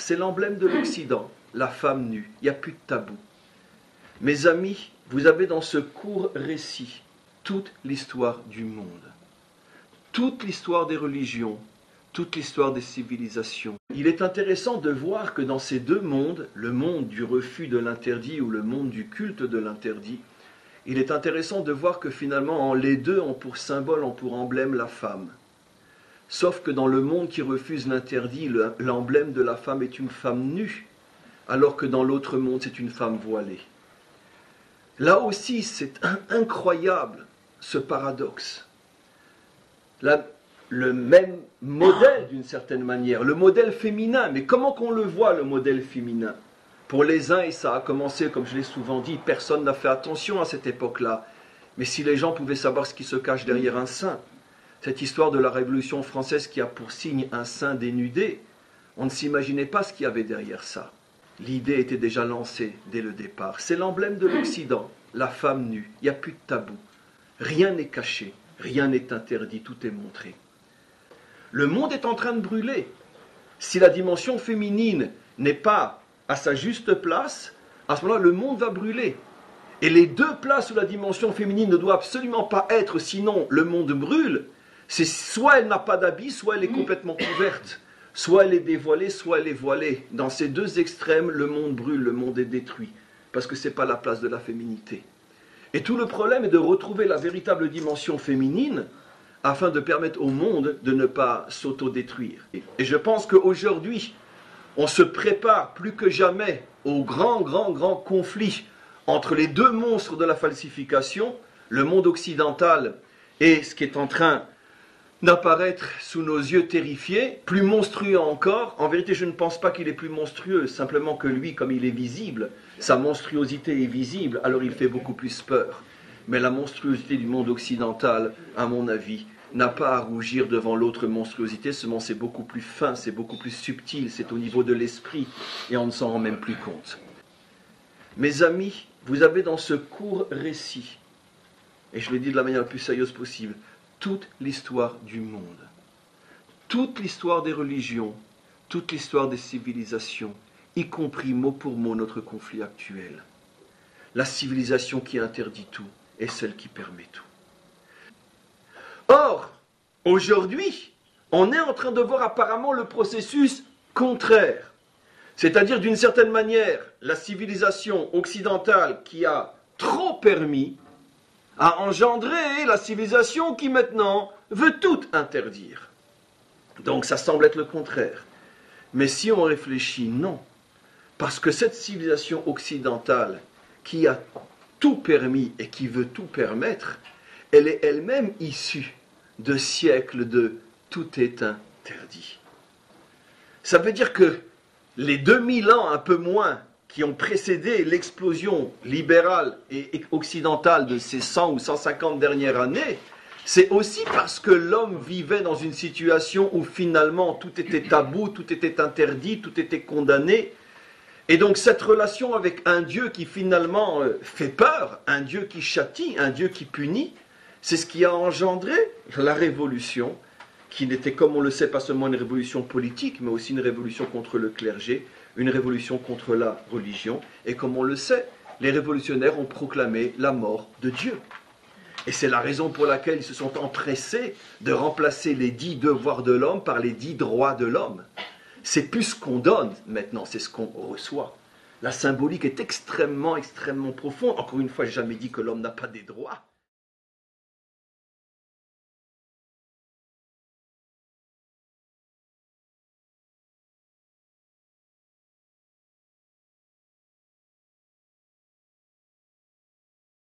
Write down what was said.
c'est l'emblème de l'Occident, la femme nue, il n'y a plus de tabou. Mes amis, vous avez dans ce court récit toute l'histoire du monde, toute l'histoire des religions, toute l'histoire des civilisations. Il est intéressant de voir que dans ces deux mondes, le monde du refus de l'interdit ou le monde du culte de l'interdit, il est intéressant de voir que finalement, les deux ont pour symbole, ont pour emblème la femme. Sauf que dans le monde qui refuse l'interdit, l'emblème de la femme est une femme nue, alors que dans l'autre monde, c'est une femme voilée. Là aussi, c'est incroyable, ce paradoxe. Le même modèle, d'une certaine manière, le modèle féminin. Mais comment qu'on le voit, le modèle féminin? Pour les uns, et ça a commencé, comme je l'ai souvent dit, personne n'a fait attention à cette époque-là. Mais si les gens pouvaient savoir ce qui se cache derrière un sein, cette histoire de la Révolution française qui a pour signe un sein dénudé, on ne s'imaginait pas ce qu'il y avait derrière ça. L'idée était déjà lancée dès le départ. C'est l'emblème de l'Occident, la femme nue. Il n'y a plus de tabou. Rien n'est caché, rien n'est interdit, tout est montré. Le monde est en train de brûler. Si la dimension féminine n'est pas à sa juste place, à ce moment-là, le monde va brûler. Et les deux places où la dimension féminine ne doit absolument pas être, sinon le monde brûle, c'est soit elle n'a pas d'habit, soit elle est complètement couverte. Soit elle est dévoilée, soit elle est voilée. Dans ces deux extrêmes, le monde brûle, le monde est détruit. Parce que ce n'est pas la place de la féminité. Et tout le problème est de retrouver la véritable dimension féminine afin de permettre au monde de ne pas s'autodétruire. Et je pense qu'aujourd'hui, on se prépare plus que jamais au grand conflit entre les deux monstres de la falsification, le monde occidental et ce qui est en train d'apparaître sous nos yeux terrifiés, plus monstrueux encore. En vérité, je ne pense pas qu'il est plus monstrueux, simplement que lui, comme il est visible, sa monstruosité est visible, alors il fait beaucoup plus peur. Mais la monstruosité du monde occidental, à mon avis, n'a pas à rougir devant l'autre monstruosité, seulement c'est beaucoup plus fin, c'est beaucoup plus subtil, c'est au niveau de l'esprit, et on ne s'en rend même plus compte. Mes amis, vous avez dans ce court récit, et je le dis de la manière la plus sérieuse possible, toute l'histoire du monde, toute l'histoire des religions, toute l'histoire des civilisations, y compris mot pour mot notre conflit actuel. La civilisation qui interdit tout est celle qui permet tout. Or, aujourd'hui, on est en train de voir apparemment le processus contraire. C'est-à-dire, d'une certaine manière, la civilisation occidentale qui a trop permis a engendré la civilisation qui maintenant veut tout interdire. Donc ça semble être le contraire. Mais si on réfléchit, non. Parce que cette civilisation occidentale qui a tout permis et qui veut tout permettre, elle est elle-même issue de siècles de tout est interdit. Ça veut dire que les 2000 ans, un peu moins, qui ont précédé l'explosion libérale et occidentale de ces 100 ou 150 dernières années, c'est aussi parce que l'homme vivait dans une situation où finalement tout était tabou, tout était interdit, tout était condamné. Et donc cette relation avec un Dieu qui finalement fait peur, un Dieu qui châtie, un Dieu qui punit, c'est ce qui a engendré la révolution, qui n'était, comme on le sait, pas seulement une révolution politique, mais aussi une révolution contre le clergé, une révolution contre la religion. Et comme on le sait, les révolutionnaires ont proclamé la mort de Dieu. Et c'est la raison pour laquelle ils se sont empressés de remplacer les 10 devoirs de l'homme par les 10 droits de l'homme. C'est plus ce qu'on donne maintenant, c'est ce qu'on reçoit. La symbolique est extrêmement profonde. Encore une fois, je n'ai jamais dit que l'homme n'a pas des droits.